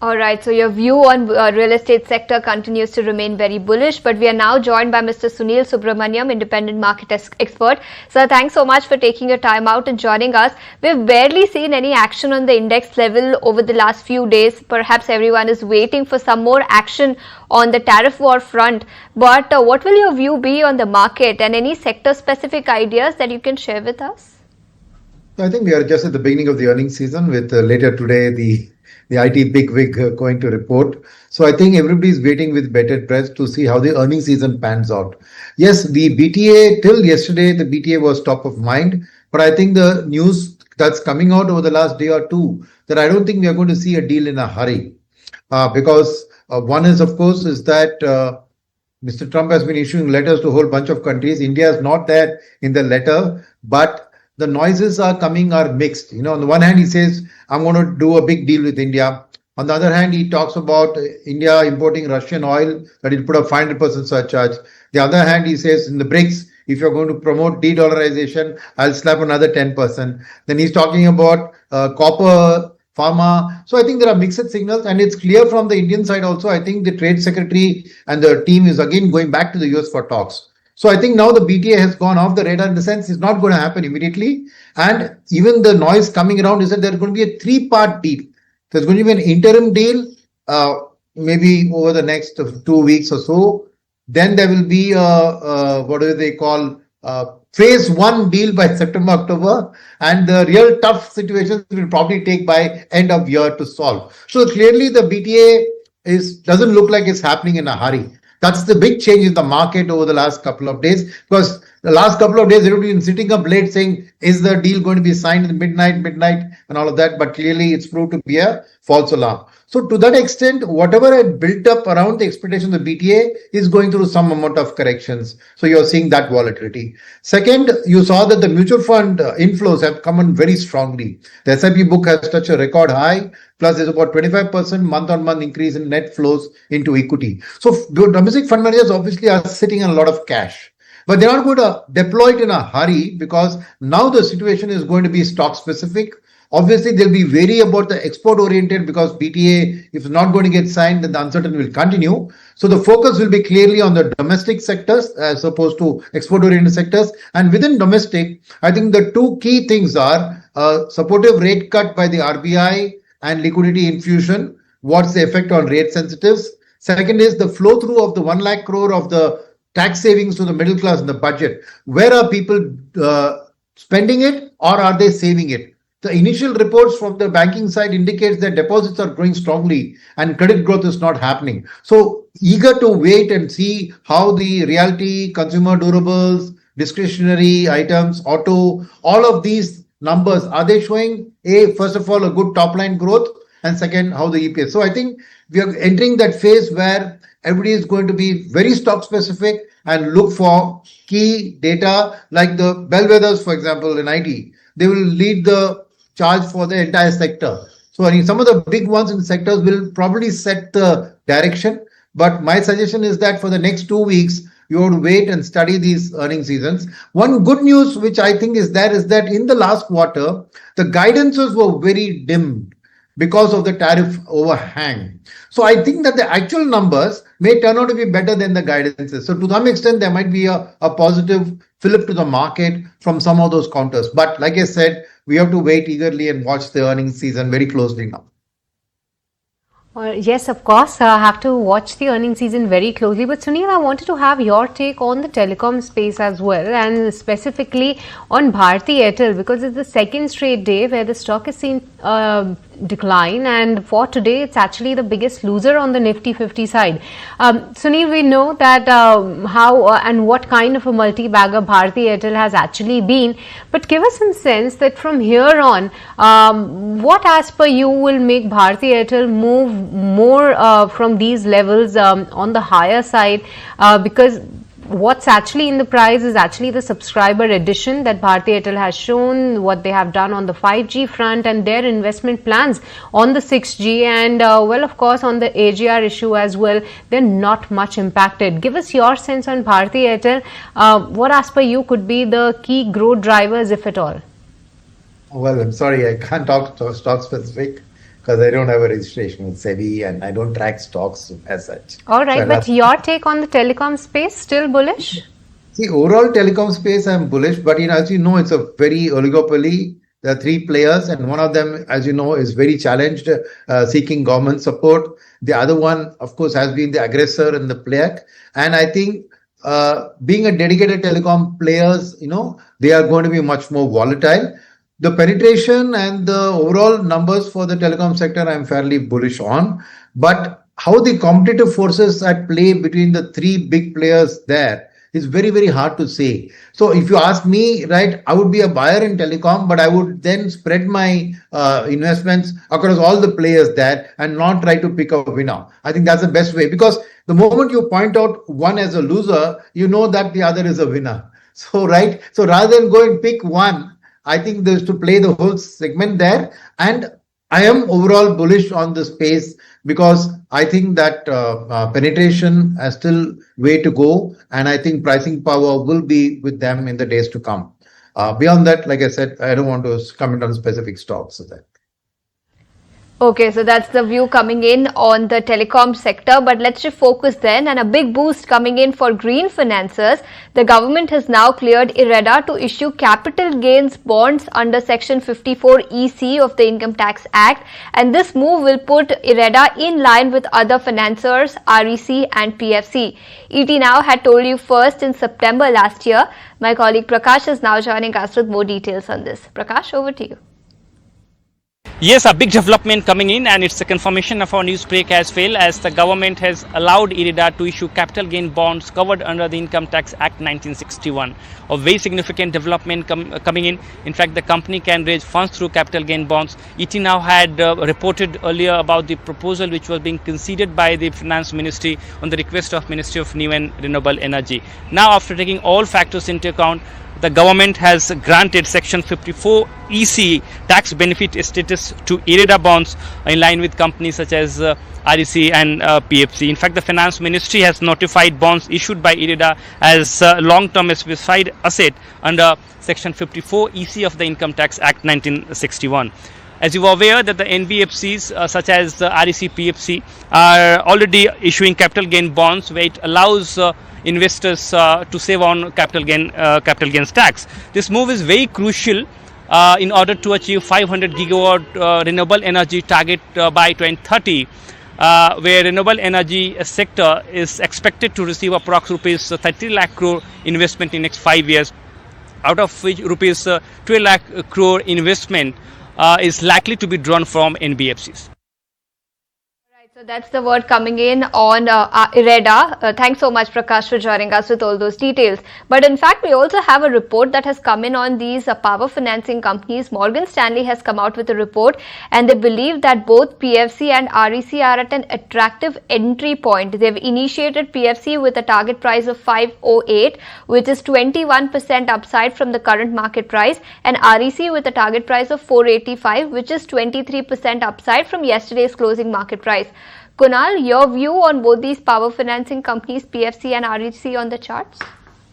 All right, so your view on real estate sector continues to remain very bullish, but we are now joined by Mr. Sunil Subramaniam, independent market expert. Sir, thanks so much for taking your time out and joining us. We've barely seen any action on the index level over the last few days. Perhaps everyone is waiting for some more action on the tariff war front. But what will your view be on the market and any sector-specific ideas that you can share with us? I think we are just at the beginning of the earnings season with later today the IT bigwig going to report. So I think everybody is waiting with bated breath to see how the earnings season pans out. Yes, the BTA till yesterday, the BTA was top of mind, but I think the news that's coming out over the last day or two that I don't think we are going to see a deal in a hurry because one is, of course, is that Mr. Trump has been issuing letters to a whole bunch of countries. India is not there in the letter, but the noises are mixed. On the one hand, he says, I'm going to do a big deal with India. On the other hand, he talks about India importing Russian oil, that he'll put a 500% surcharge. The other hand, he says in the BRICS, if you're going to promote de-dollarization, I'll slap another 10%. Then he's talking about copper, pharma. So I think there are mixed signals, and it's clear from the Indian side also. I think the trade secretary and the team is again going back to the US for talks. So I think now the BTA has gone off the radar in the sense it's not going to happen immediately. And even the noise coming around is that there's going to be a three-part deal. There's going to be an interim deal, maybe over the next 2 weeks or so. Then there will be what do they call phase one deal by September, October. And the real tough situations will probably take by end of year to solve. So clearly the BTA doesn't look like it's happening in a hurry. That's the big change in the market over the last couple of days, because the last couple of days everybody been sitting up late saying, is the deal going to be signed in midnight and all of that? But clearly it's proved to be a false alarm. So to that extent, whatever had built up around the expectation of the BTA is going through some amount of corrections. So you're seeing that volatility. Second, you saw that the mutual fund inflows have come in very strongly. The SIP book has touched a record high. Plus, there's about 25% month-on-month increase in net flows into equity. So domestic fund managers obviously are sitting on a lot of cash. But they're not going to deploy it in a hurry because now the situation is going to be stock specific. Obviously, they'll be wary about the export oriented because BTA, if it's not going to get signed, then the uncertainty will continue. So the focus will be clearly on the domestic sectors as opposed to export oriented sectors. And within domestic, I think the two key things are supportive rate cut by the RBI and liquidity infusion. What's the effect on rate sensitives? Second is the flow through of the 1 lakh crore of the tax savings to the middle class in the budget. Where are people spending it or are they saving it? The initial reports from the banking side indicates that deposits are growing strongly and credit growth is not happening. So eager to wait and see how the realty, consumer durables, discretionary items, auto, all of these numbers, are they showing first of all, a good top line growth, and second, how the EPS. So I think we are entering that phase where everybody is going to be very stock specific and look for key data like the bellwethers, for example, in IT. They will lead the charge for the entire sector. So I mean, some of the big ones in sectors will probably set the direction. But my suggestion is that for the next 2 weeks, you have to wait and study these earnings seasons. One good news, which I think is that in the last quarter, the guidances were very dimmed because of the tariff overhang. So I think that the actual numbers may turn out to be better than the guidances. So to some extent, there might be a positive fillip to the market from some of those counters. But like I said, we have to wait eagerly and watch the earnings season very closely now. Yes, of course. I have to watch the earnings season very closely. But Sunil, I wanted to have your take on the telecom space as well, and specifically on Bharti Airtel, because it's the second straight day where the stock has seen decline, and for today it's actually the biggest loser on the Nifty 50 side. Sunil, we know that how and what kind of a multi-bagger Bharti Airtel has actually been, but give us some sense that from here on, what as per you will make Bharti Airtel move more from these levels on the higher side, because what's actually in the price is actually the subscriber addition that Bharti Airtel has shown, what they have done on the 5G front and their investment plans on the 6G, and well, of course, on the AGR issue as well. They're not much impacted. Give us your sense on Bharti Airtel. What as per you could be the key growth drivers, if at all? Well, I'm sorry, I can't talk stock specific because I don't have a registration with SEBI and I don't track stocks as such. All right, So but your take on the telecom space, still bullish? see, overall telecom space, I'm bullish, but as you know, it's a very oligopoly. There are three players, and one of them, as you know, is very challenged, seeking government support. The other one, of course, has been the aggressor and the player. And I think being a dedicated telecom players, they are going to be much more volatile. The penetration and the overall numbers for the telecom sector, I'm fairly bullish on. But how the competitive forces at play between the three big players there is very, very hard to say. So if you ask me, right, I would be a buyer in telecom, but I would then spread my investments across all the players there and not try to pick a winner. I think that's the best way, because the moment you point out one as a loser, you know that the other is a winner. So, right. So rather than go and pick one, I think there's to play the whole segment there. And I am overall bullish on the space because I think that penetration has still way to go, and I think pricing power will be with them in the days to come. Beyond that, like I said, I don't want to comment on specific stocks of that. Okay, so that's the view coming in on the telecom sector, but let's just focus then, and a big boost coming in for green financiers. The government has now cleared IREDA to issue capital gains bonds under Section 54 EC of the Income Tax Act, and this move will put IREDA in line with other financiers, REC and PFC. ETNOW had told you first in September last year. My colleague Prakash is now joining us with more details on this. Prakash, over to you. Yes, a big development coming in, and it's a confirmation of our news break as well, as the government has allowed IREDA to issue capital gain bonds covered under the Income Tax Act 1961. A very significant development coming in. In fact, the company can raise funds through capital gain bonds. ETNOW had reported earlier about the proposal which was being considered by the Finance Ministry on the request of Ministry of New and Renewable Energy. Now, after taking all factors into account, the government has granted Section 54 EC tax benefit status to IREDA bonds in line with companies such as REC and PFC. In fact, the Finance Ministry has notified bonds issued by IREDA as long-term specified asset under Section 54 EC of the Income Tax Act 1961. As you are aware that the NBFCs such as REC, PFC are already issuing capital gain bonds, where it allows investors to save on capital gains tax. This move is very crucial in order to achieve 500 gigawatt renewable energy target by 2030, where renewable energy sector is expected to receive approx rupees 30 lakh crore investment in next 5 years, out of which rupees 12 lakh crore investment is likely to be drawn from NBFCs. So that's the word coming in on IREDA. Thanks so much, Prakash, for joining us with all those details. But in fact, we also have a report that has come in on these power financing companies. Morgan Stanley has come out with a report, and they believe that both PFC and REC are at an attractive entry point. They've initiated PFC with a target price of 508, which is 21% upside from the current market price, and REC with a target price of 485, which is 23% upside from yesterday's closing market price. Kunal, your view on both these power financing companies, PFC and REC, on the charts?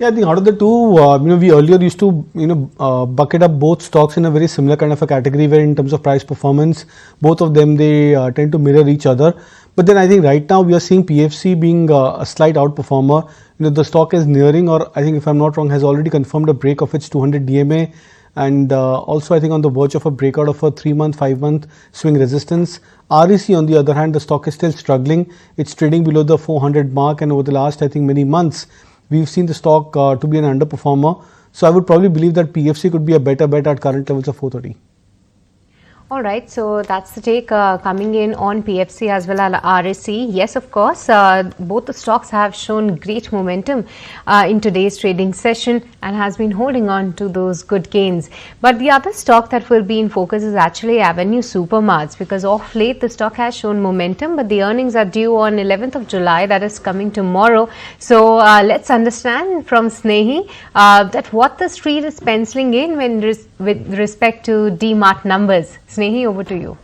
Yeah, I think out of the two, we earlier used to, bucket up both stocks in a very similar kind of a category, where in terms of price performance, both of them, they tend to mirror each other. But then I think right now we are seeing PFC being a slight outperformer. The stock is nearing, or I think if I'm not wrong, has already confirmed a break of its 200 DMA. And also I think on the verge of a breakout of a 3-month, 5-month swing resistance. REC on the other hand, the stock is still struggling. It's trading below the 400 mark, and over the last, I think, many months, we've seen the stock to be an underperformer. So I would probably believe that PFC could be a better bet at current levels of 430. All right, so that's the take coming in on PFC as well as REC. Yes, of course, both the stocks have shown great momentum in today's trading session and has been holding on to those good gains. But the other stock that will be in focus is actually Avenue Supermarts, because of late the stock has shown momentum, but the earnings are due on 11th of July, that is coming tomorrow. So let's understand from Snehi that what the street is penciling in with respect to D-Mart numbers. Snehi, over to you.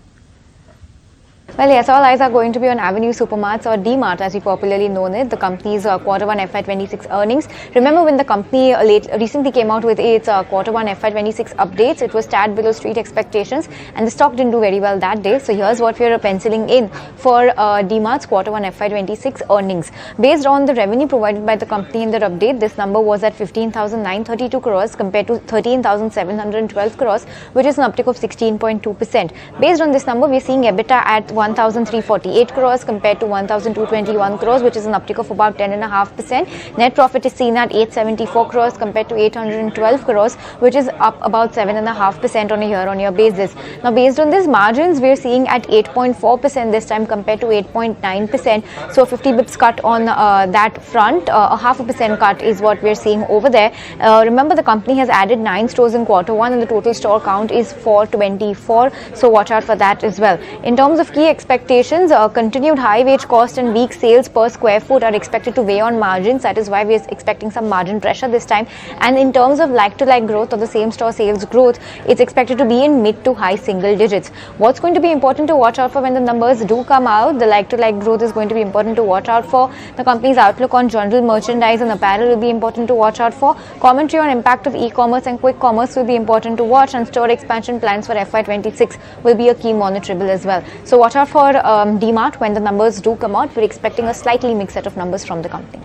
Well, yes, all eyes are going to be on Avenue Supermarts or D-Mart as we popularly know it, the company's Q1 FY26 earnings. Remember when the company recently came out with its Q1 FY26 updates, it was tad below street expectations and the stock didn't do very well that day. So here's what we're penciling in for D-Mart's Q1 FY26 earnings. Based on the revenue provided by the company in their update, this number was at 15,932 crores compared to 13,712 crores, which is an uptick of 16.2%. Based on this number, we're seeing EBITDA at 1,348 crores compared to 1,221 crores, which is an uptick of about 10.5%. Net profit is seen at 874 crores compared to 812 crores, which is up about 7.5% on a year-on-year basis. Now, based on these margins, we're seeing at 8.4% this time compared to 8.9%. So, 50 bips cut on that front. A 0.5% cut is what we're seeing over there. Remember, the company has added 9 stores in Q1 and the total store count is 424. So, watch out for that as well. In terms of key expectations, continued high wage cost and weak sales per square foot are expected to weigh on margins. That is why we are expecting some margin pressure this time. And in terms of like-to-like growth or the same-store sales growth, it's expected to be in mid to high single digits. What's going to be important to watch out for when the numbers do come out? The like-to-like growth is going to be important to watch out for. The company's outlook on general merchandise and apparel will be important to watch out for. Commentary on impact of e-commerce and quick commerce will be important to watch, and store expansion plans for FY26 will be a key monitorable as well. So watch out for D-Mart when the numbers do come out. We're expecting a slightly mixed set of numbers from the company.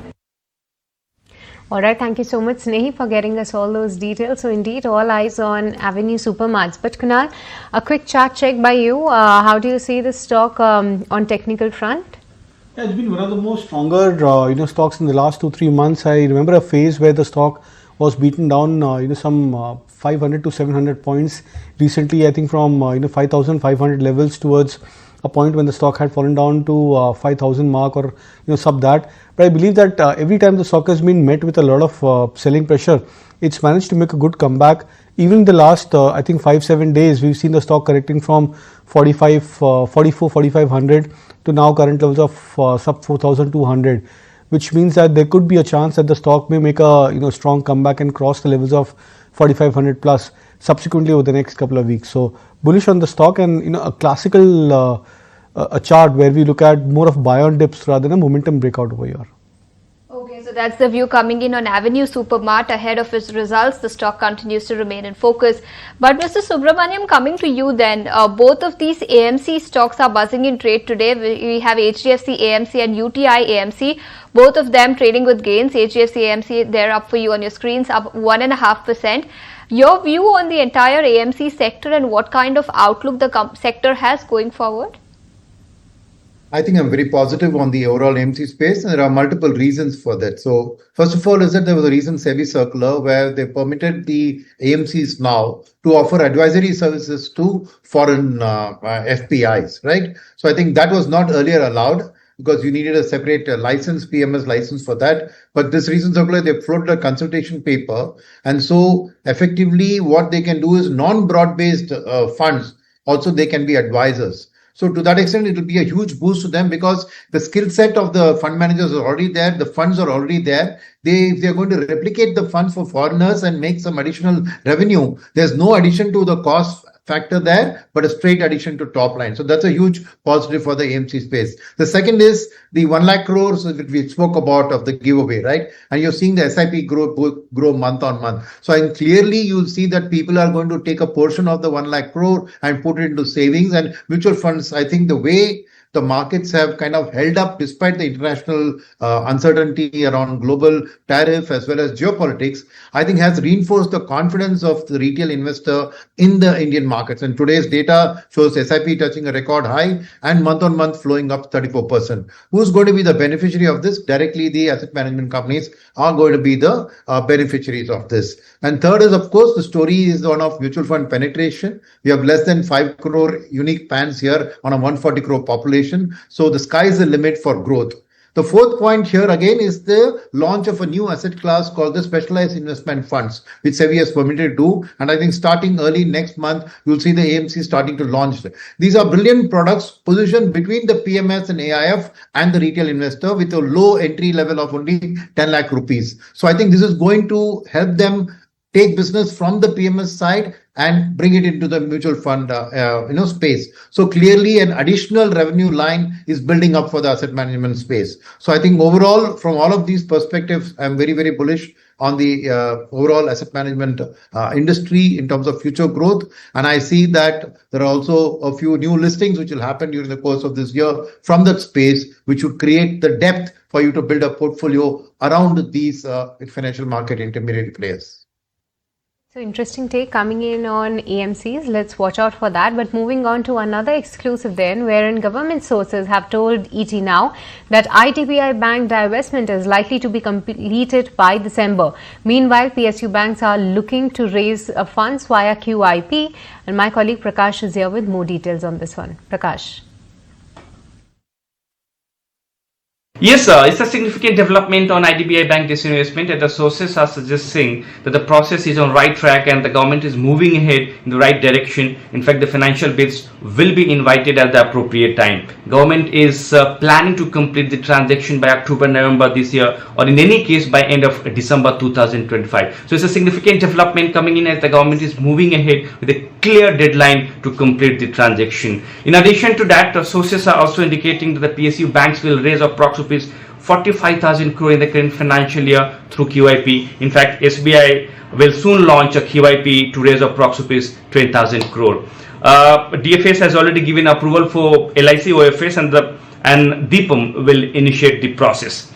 Alright, thank you so much, Snehi, for getting us all those details. So indeed, all eyes on Avenue Supermarts. But Kunal, a quick chart check by you. How do you see the stock on technical front? Yeah, it's been one of the most stronger stocks in the last 2-3 months. I remember a phase where the stock was beaten down some 500 to 700 points recently. I think from 5,500 levels towards a point when the stock had fallen down to 5,000 mark or sub that. But I believe that every time the stock has been met with a lot of selling pressure, it's managed to make a good comeback. Even in the last I think 5-7 days, we've seen the stock correcting from 4,500 to now current levels of sub 4,200, which means that there could be a chance that the stock may make a strong comeback and cross the levels of 4,500 plus subsequently over the next couple of weeks. So bullish on the stock, and a classical a chart where we look at more of buy on dips rather than a momentum breakout over here. Okay, so that's the view coming in on Avenue Supermart ahead of its results. The stock continues to remain in focus. But Mr. Subramaniam, coming to you then, both of these AMC stocks are buzzing in trade today. We have HDFC AMC and UTI AMC, both of them trading with gains. HDFC AMC, they're up for you on your screens, up 1.5%. Your view on the entire AMC sector and what kind of outlook the sector has going forward? I think I'm very positive on the overall AMC space, and there are multiple reasons for that. So first of all is that there was a recent SEBI circular where they permitted the AMCs now to offer advisory services to foreign FPIs, right? So I think that was not earlier allowed because you needed a separate license, PMS license for that. But this recent circular, they floated a consultation paper. And so effectively what they can do is non-broad-based funds, also they can be advisors. So to that extent, it will be a huge boost to them because the skill set of the fund managers are already there. The funds are already there. If they're going to replicate the funds for foreigners and make some additional revenue, there's no addition to the cost factor there, but a straight addition to top line. So that's a huge positive for the AMC space. The second is the 1 lakh crores that we spoke about of the giveaway, right? And you're seeing the SIP grow month on month. So clearly you'll see that people are going to take a portion of the 1 lakh crore and put it into savings and mutual funds. I think the way the markets have kind of held up despite the international uncertainty around global tariff as well as geopolitics, I think has reinforced the confidence of the retail investor in the Indian markets. And today's data shows SIP touching a record high and month on month flowing up 34%. Who's going to be the beneficiary of this? Directly, the asset management companies are going to be the beneficiaries of this. And third is, of course, the story is one of mutual fund penetration. We have less than 5 crore unique PANs here on a 140 crore population. So the sky is the limit for growth. The fourth point here again is the launch of a new asset class called the specialized investment funds, which SEBI has permitted to do. And I think starting early next month, you'll see the AMC starting to launch. These are brilliant products positioned between the PMS and AIF and the retail investor with a low entry level of only 10 lakh rupees. So I think this is going to help them take business from the PMS side and bring it into the mutual fund space. So clearly an additional revenue line is building up for the asset management space. So I think overall, from all of these perspectives, I'm very, very bullish on the overall asset management industry in terms of future growth. And I see that there are also a few new listings which will happen during the course of this year from that space, which would create the depth for you to build a portfolio around these financial market intermediary players. So interesting take coming in on AMCs. Let's watch out for that. But moving on to another exclusive then, wherein government sources have told ETNOW that IDBI Bank divestment is likely to be completed by December. Meanwhile, PSU banks are looking to raise funds via QIP. And my colleague Prakash is here with more details on this one. Prakash. Yes, it's a significant development on IDBI Bank disinvestment, and the sources are suggesting that the process is on right track and the government is moving ahead in the right direction. In fact, the financial bids will be invited at the appropriate time. Government is planning to complete the transaction by October, November this year, or in any case by end of December 2025. So it's a significant development coming in as the government is moving ahead with a clear deadline to complete the transaction. In addition to that, the sources are also indicating that the PSU banks will raise approximately 45,000 crore in the current financial year through QIP. In fact, SBI will soon launch a QIP to raise approximately 20,000 crore. DFS has already given approval for LIC OFS, and DIPAM will initiate the process.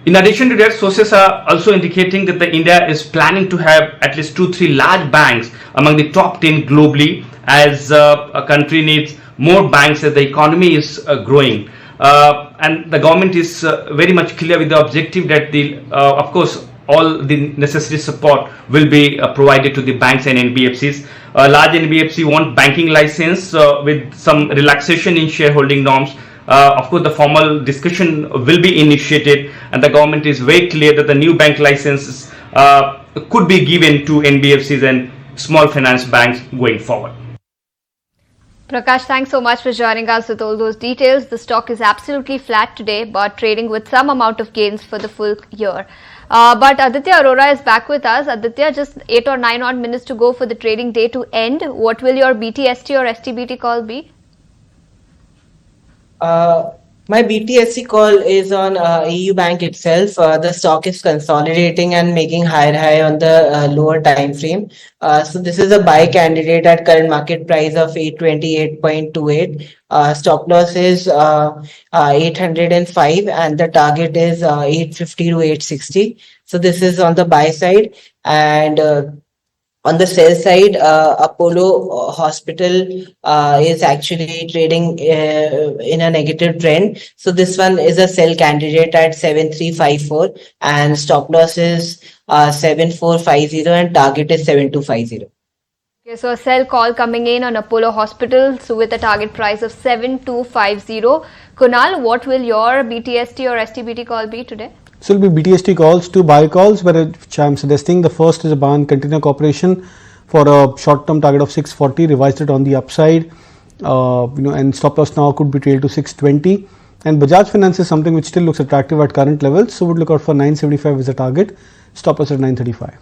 In addition to that, sources are also indicating that India is planning to have at least 2-3 large banks among the top 10 globally, as a country needs more banks as the economy is growing. And the government is very much clear with the objective that of course all the necessary support will be provided to the banks and NBFCs. Large NBFC want banking license with some relaxation in shareholding norms. Of course, the formal discussion will be initiated, and the government is very clear that the new bank licenses could be given to NBFCs and small finance banks going forward. Prakash, thanks so much for joining us with all those details. The stock is absolutely flat today, but trading with some amount of gains for the full year. But Aditya Arora is back with us. Aditya, just 8 or 9 odd minutes to go for the trading day to end. What will your BTST or STBT call be? My BTSC call is on AU Bank itself. The stock is consolidating and making higher high on the lower time frame. So this is a buy candidate at current market price of 828.28. Stop loss is 805 and the target is 850 to 860. So this is on the buy side, and on the sell side, Apollo Hospital is actually trading in a negative trend. So this one is a sell candidate at 7354 and stop loss is 7450 and target is 7250. Okay, so a sell call coming in on Apollo Hospital, so with a target price of 7250. Kunal, what will your BTST or STBT call be today? So it will be BTST calls, 2 buy calls, which I am suggesting. The first is a buy on Container Corporation for a short-term target of 640, revised it on the upside, and stop loss now could be trailed to 620. And Bajaj Finance is something which still looks attractive at current levels, so would look out for 975 as a target, stop loss at 935.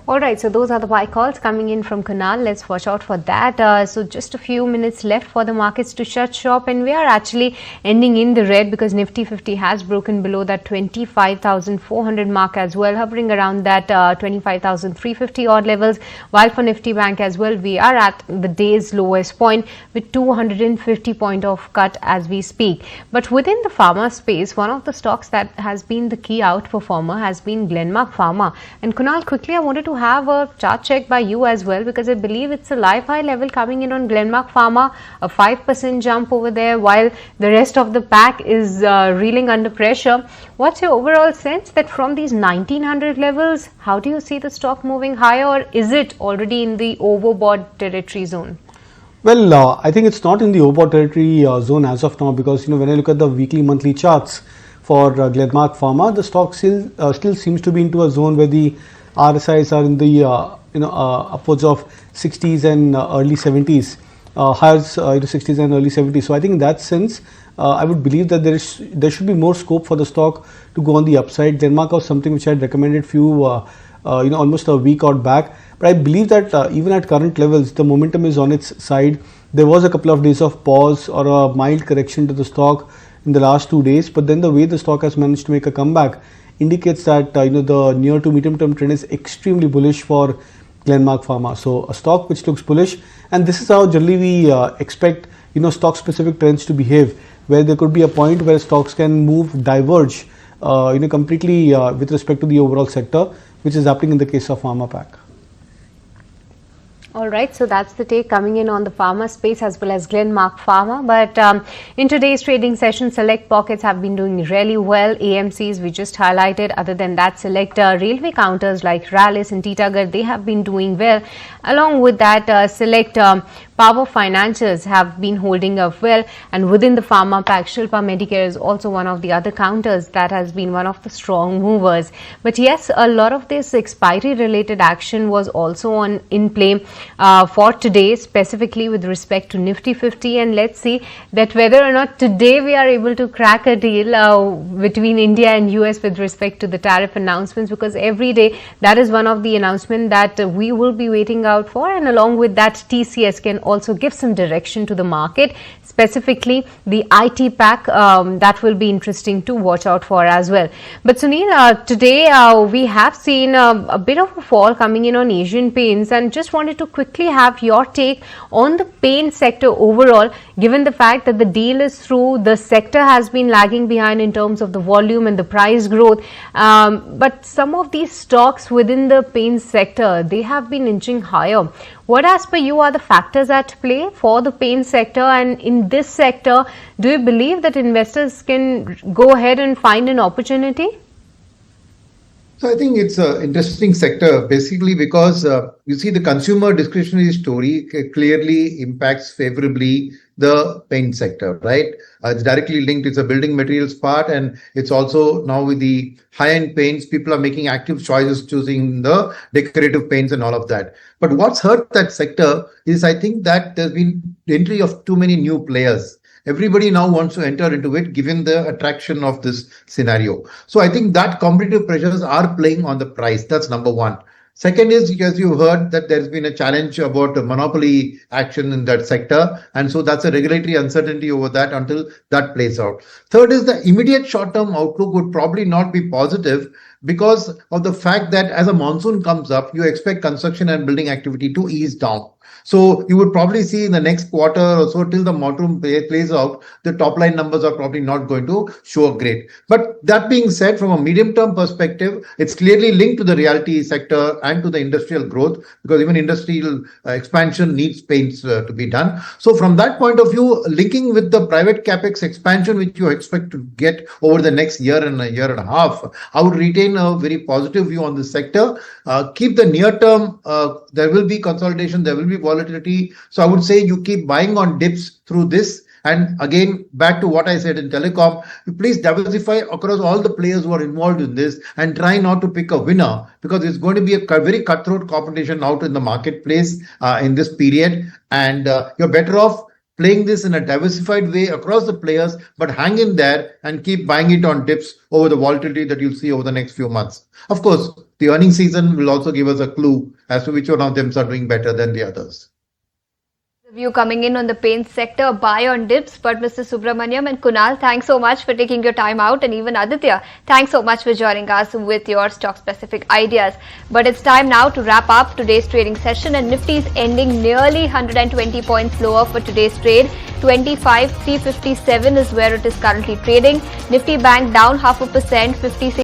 Alright, so those are the buy calls coming in from Kunal. Let's watch out for that. So just a few minutes left for the markets to shut shop, and we are actually ending in the red because Nifty 50 has broken below that 25,400 mark as well, hovering around that 25,350 odd levels, while for Nifty Bank as well, we are at the day's lowest point with 250 point of cut as we speak. But within the pharma space, one of the stocks that has been the key outperformer has been Glenmark Pharma. And Kunal, quickly I wanted to have a chart check by you as well, because I believe it's a live high level coming in on Glenmark Pharma, a 5% jump over there, while the rest of the pack is reeling under pressure. What's your overall sense that from these 1900 levels, how do you see the stock moving higher, or is it already in the overbought territory zone? Well, I think it's not in the overbought territory zone as of now, because when I look at the weekly, monthly charts for Glenmark Pharma, the stock still seems to be into a zone where the RSIs are in the upwards of 60s and early 70s, highs 60s and early 70s. So I think in that sense, I would believe that there should be more scope for the stock to go on the upside. Glenmark was something which I had recommended few almost a week out back. But I believe that even at current levels, the momentum is on its side. There was a couple of days of pause or a mild correction to the stock in the last 2 days, but then the way the stock has managed to make a comeback indicates that the near to medium term trend is extremely bullish for Glenmark Pharma. So a stock which looks bullish, and this is how generally we expect stock specific trends to behave, where there could be a point where stocks can diverge completely with respect to the overall sector, which is happening in the case of Pharma Pack. All right, so that's the take coming in on the pharma space as well as Glenmark Pharma. But in today's trading session, select pockets have been doing really well. AMCs we just highlighted. Other than that, select railway counters like Rallis and Titagarh, they have been doing well. Along with that, select power financials have been holding up well. And within the pharma pack, Shilpa Medicare is also one of the other counters that has been one of the strong movers. But yes, a lot of this expiry related action was also in play for today, specifically with respect to Nifty 50, and let's see that whether or not today we are able to crack a deal between India and US with respect to the tariff announcements, because every day that is one of the announcements that we will be waiting out for, and along with that TCS can also give some direction to the market, specifically the IT pack. That will be interesting to watch out for as well. But Sunil, today we have seen a bit of a fall coming in on Asian Paints, and just wanted to quickly have your take on the paint sector overall, given the fact that the deal is through, the sector has been lagging behind in terms of the volume and the price growth, but some of these stocks within the paint sector, they have been inching higher. What as per you are the factors at play for the paint sector, and in this sector, do you believe that investors can go ahead and find an opportunity? So I think it's an interesting sector, basically because you see the consumer discretionary story clearly impacts favorably the paint sector, right? It's directly linked. It's a building materials part, and it's also now with the high-end paints, people are making active choices, choosing the decorative paints and all of that. But what's hurt that sector is, I think, that there's been the entry of too many new players. Everybody now wants to enter into it, given the attraction of this scenario. So I think that competitive pressures are playing on the price. That's number one. Second is, because you heard that there's been a challenge about monopoly action in that sector. And so that's a regulatory uncertainty over that until that plays out. Third is the immediate short-term outlook would probably not be positive because of the fact that as a monsoon comes up, you expect construction and building activity to ease down. So you would probably see in the next quarter or so till the monsoon plays out, the top line numbers are probably not going to show great. But that being said, from a medium term perspective, it's clearly linked to the realty sector and to the industrial growth, because even industrial expansion needs paints to be done. So from that point of view, linking with the private capex expansion, which you expect to get over the next year and a half, I would retain a very positive view on this sector. Keep the near term, there will be consolidation, there will be volatility. So I would say you keep buying on dips through this. And again, back to what I said in telecom, you please diversify across all the players who are involved in this and try not to pick a winner, because it's going to be a very cutthroat competition out in the marketplace in this period. And you're better off playing this in a diversified way across the players, but hang in there and keep buying it on dips over the volatility that you'll see over the next few months. Of course, the earnings season will also give us a clue as to which one of them are doing better than the others. View coming in on the paint sector, buy on dips. But Mr. Subramaniam and Kunal, thanks so much for taking your time out, and even Aditya, thanks so much for joining us with your stock specific ideas. But it's time now to wrap up today's trading session, and Nifty is ending nearly 120 points lower for today's trade. 25,357 is where it is currently trading. Nifty Bank down 0.5%, 56.